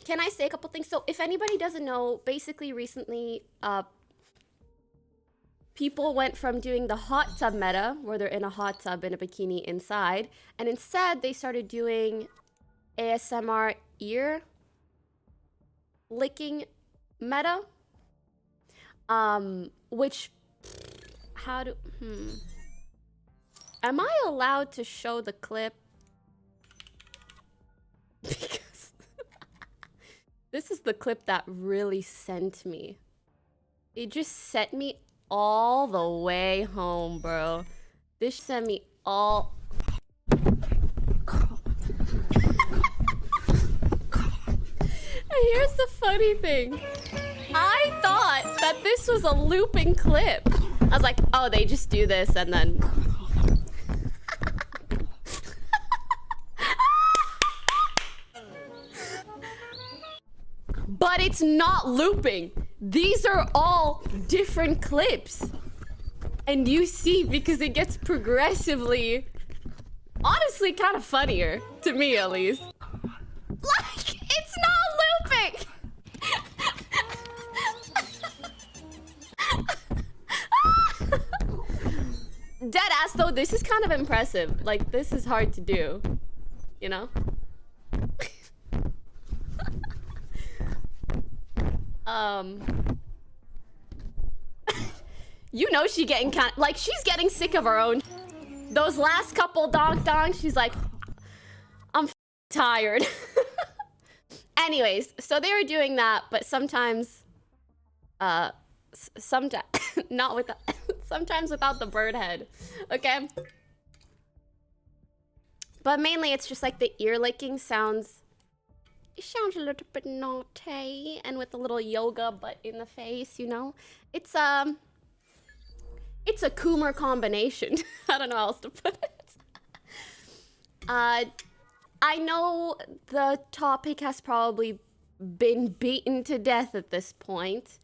can I say a couple things? So if anybody doesn't know, basically recently, people went from doing the hot tub meta, where they're in a hot tub in a bikini inside, and instead they started doing ASMR ear licking meta. Which, am I allowed to show the clip? Because this is the clip that really sent me. It just sent me all the way home, bro. This sent me all... Here's the funny thing. I thought that this was a looping clip. I was like, oh, they just do this and then... But it's not looping. These are all different clips. And you see, because it gets progressively, honestly, kind of funnier. To me, at least. Like, it's not looping! Deadass, though, this is kind of impressive. Like, this is hard to do. You know? You know she getting kind of, like, she's getting sick of her own. Those last couple donk, she's like, I'm tired. Anyways, so they were doing that, but sometimes, sometimes, not with the, sometimes without the bird head, okay? But mainly it's just like the ear licking sounds, it sounds a little bit naughty, and with a little yoga butt in the face, you know? It's a Coomer combination. I don't know how else to put it. I know the topic has probably been beaten to death at this point,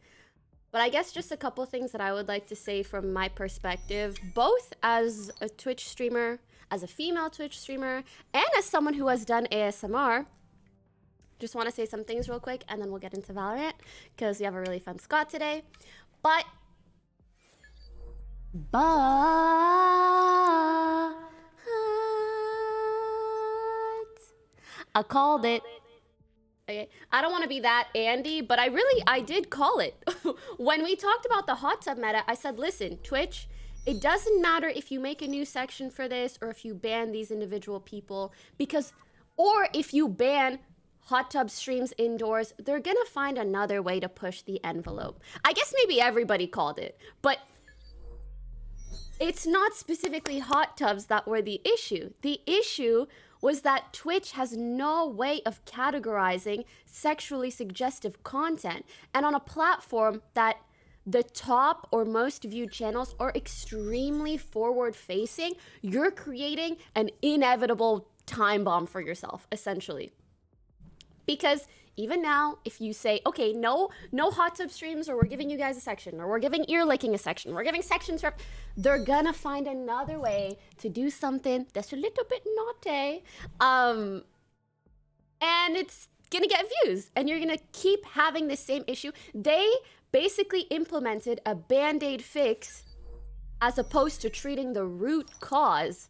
but I guess just a couple things that I would like to say from my perspective, both as a Twitch streamer, as a female Twitch streamer, and as someone who has done ASMR. Just want to say some things real quick, and then we'll get into Valorant, because we have a really fun squad today. But I called it. Okay, I don't want to be that Andy, but I did call it. When we talked about the hot tub meta, I said, listen, Twitch, it doesn't matter if you make a new section for this or if you ban these individual people, because, or if you ban hot tub streams indoors, they're gonna find another way to push the envelope. I guess maybe everybody called it, but it's not specifically hot tubs that were the issue. The issue was that Twitch has no way of categorizing sexually suggestive content. And on a platform that the top or most viewed channels are extremely forward-facing, you're creating an inevitable time bomb for yourself, essentially. Because even now, if you say, okay, no hot tub streams, or we're giving you guys a section, or we're giving ear licking a section, we're giving sections for, they're gonna find another way to do something that's a little bit naughty, and it's gonna get views, and you're gonna keep having the same issue. They basically implemented a band-aid fix as opposed to treating the root cause.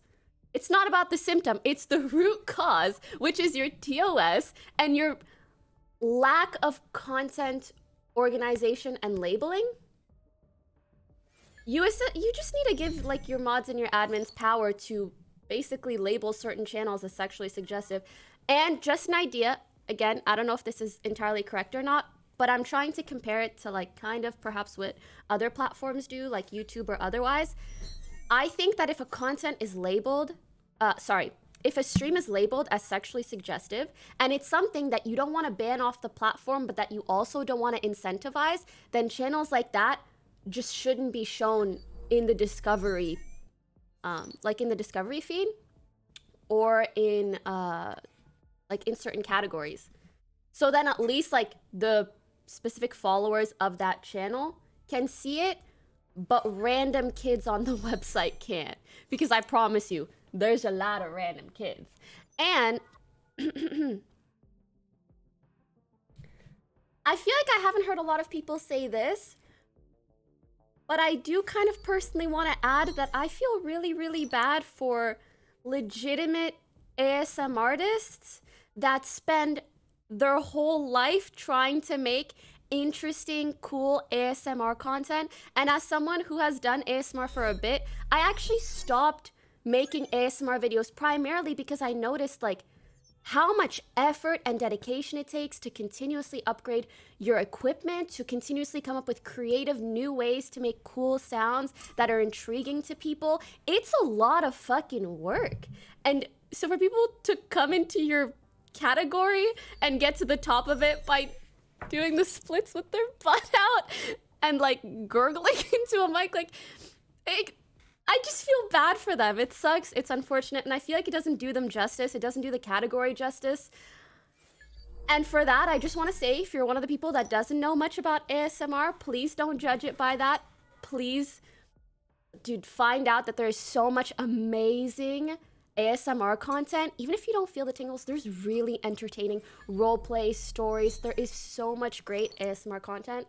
It's not about the symptom, it's the root cause, which is your TOS and your lack of content organization and labeling. You just need to give like your mods and your admins power to basically label certain channels as sexually suggestive. And just an idea, again, I don't know if this is entirely correct or not, but I'm trying to compare it to like kind of perhaps what other platforms do, like YouTube or otherwise. I think that if a content is labeled, if a stream is labeled as sexually suggestive, and it's something that you don't want to ban off the platform, but that you also don't want to incentivize, then channels like that just shouldn't be shown in the discovery, like in the discovery feed, or in like in certain categories. So then at least like the specific followers of that channel can see it, but random kids on the website can't. Because I promise you, there's a lot of random kids. And I feel like I haven't heard a lot of people say this, but I do kind of personally want to add that I feel really, really bad for legitimate ASM artists that spend their whole life trying to make interesting, cool ASMR content. And as someone who has done ASMR for a bit, I actually stopped making ASMR videos primarily because I noticed like how much effort and dedication it takes to continuously upgrade your equipment, to continuously come up with creative new ways to make cool sounds that are intriguing to people. It's a lot of fucking work. And so for people to come into your category and get to the top of it by doing the splits with their butt out and like gurgling into a mic, like, I just feel bad for them. It sucks. It's unfortunate. And I feel like it doesn't do them justice. It doesn't do the category justice. And for that, I just want to say, if you're one of the people that doesn't know much about ASMR, please don't judge it by that. Please, dude, find out that there's so much amazing ASMR content. Even if you don't feel the tingles, there's really entertaining roleplay stories. There is so much great ASMR content.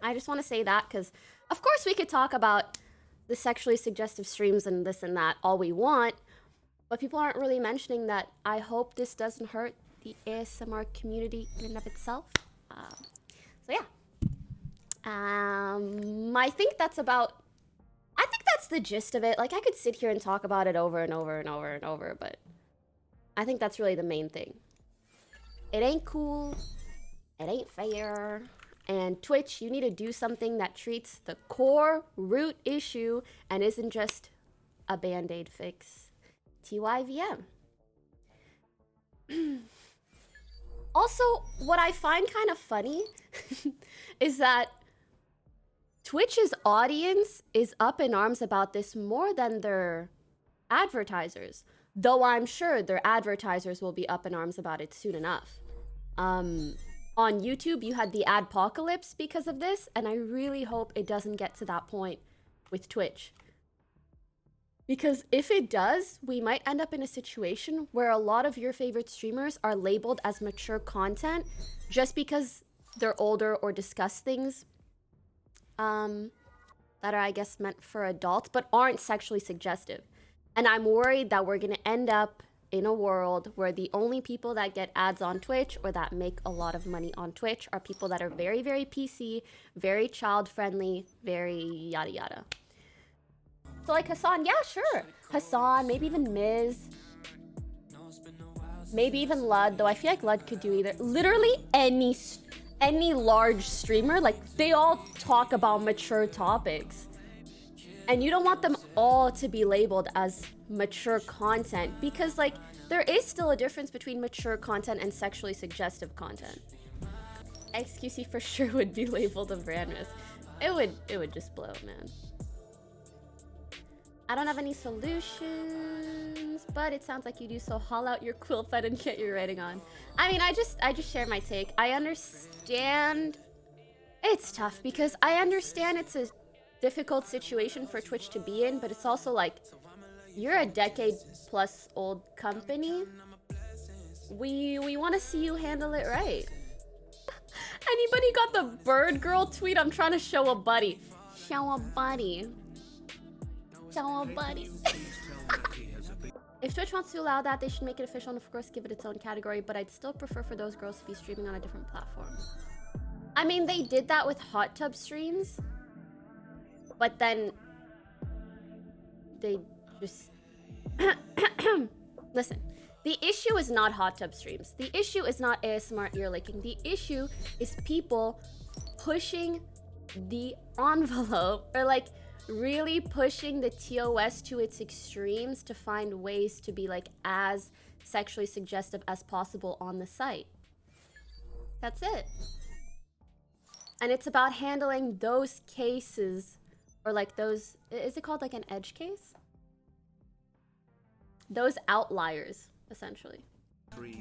I just want to say that because, of course, we could talk about the sexually suggestive streams and this and that all we want, but people aren't really mentioning that. I hope this doesn't hurt the ASMR community in and of itself. So yeah, I think that's the gist of it. Like, I could sit here and talk about it over and over and over and over, but I think that's really the main thing. It ain't cool, it ain't fair. And Twitch, you need to do something that treats the core root issue and isn't just a band-aid fix. TYVM. Also, what I find kind of funny is that Twitch's audience is up in arms about this more than their advertisers. Though I'm sure their advertisers will be up in arms about it soon enough. On YouTube, you had the adpocalypse because of this, and I really hope it doesn't get to that point with Twitch. Because if it does, we might end up in a situation where a lot of your favorite streamers are labeled as mature content just because they're older or discuss things that are, I guess, meant for adults, but aren't sexually suggestive. And I'm worried that we're gonna end up in a world where the only people that get ads on Twitch or that make a lot of money on Twitch are people that are very, very PC, very child-friendly, very yada yada. So like Hassan, yeah, sure. Hassan, maybe even Miz. Maybe even Lud, though I feel like Lud could do either. Literally any large streamer, like, they all talk about mature topics. And you don't want them all to be labeled as mature content because, like, there is still a difference between mature content and sexually suggestive content. XQC for sure would be labeled a brand risk. It would just blow, man. I don't have any solutions, but it sounds like you do, so haul out your quill pen and get your writing on. I mean, I just share my take. I understand it's tough because I understand it's a difficult situation for Twitch to be in, but it's also like, you're a decade-plus old company. We want to see you handle it right. Anybody got the bird girl tweet? I'm trying to show a buddy. Show a buddy. Show a buddy. If Twitch wants to allow that, they should make it official and of course give it its own category, but I'd still prefer for those girls to be streaming on a different platform. I mean, they did that with hot tub streams, but then they just... Listen, the issue is not hot tub streams. The issue is not ASMR ear licking. The issue is people pushing the envelope, or like really pushing the TOS to its extremes to find ways to be like as sexually suggestive as possible on the site. That's it. And it's about handling those cases, or like those, is it called like an edge case? Those outliers, essentially. $3.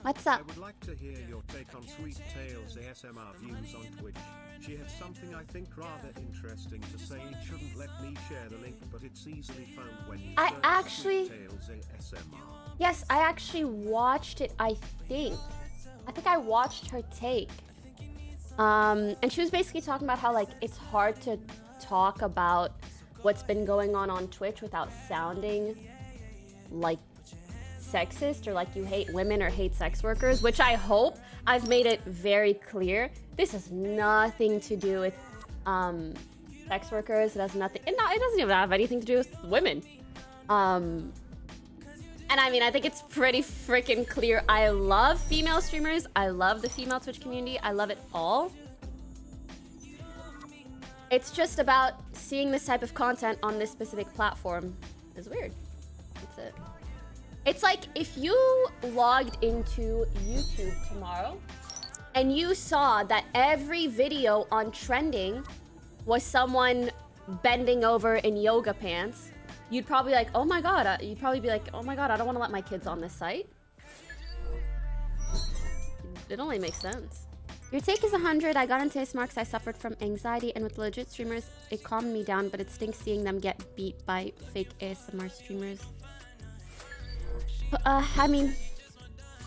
What's up? I would like to hear your take on Sweet Tails ASMR views on Twitch. She had something I think rather interesting to say. It shouldn't let me share the link, but it's easily found when you search Sweet Tails ASMR. Yes, I actually watched it, I think. I think I watched her take. And she was basically talking about how like it's hard to talk about what's been going on Twitch without sounding like sexist or like you hate women or hate sex workers, which I hope I've made it very clear. This has nothing to do with sex workers. It has nothing. It doesn't even have anything to do with women. And I mean, I think it's pretty freaking clear. I love female streamers. I love the female Twitch community. I love it all. It's just about seeing this type of content on this specific platform is weird. That's it. It's like if you logged into YouTube tomorrow and you saw that every video on trending was someone bending over in yoga pants, you'd probably like, oh my god, you'd probably be like, oh my god, I don't want to let my kids on this site. It only makes sense. Your take is 100. I got into ASMR because I suffered from anxiety, and with legit streamers, it calmed me down, but it stinks seeing them get beat by fake ASMR streamers. I mean,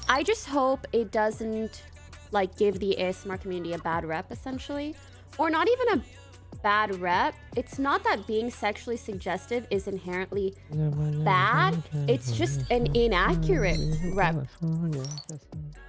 I just hope it doesn't like give the ASMR community a bad rep, essentially. Or not even a bad rep. It's not that being sexually suggestive is inherently bad. It's just an inaccurate rep.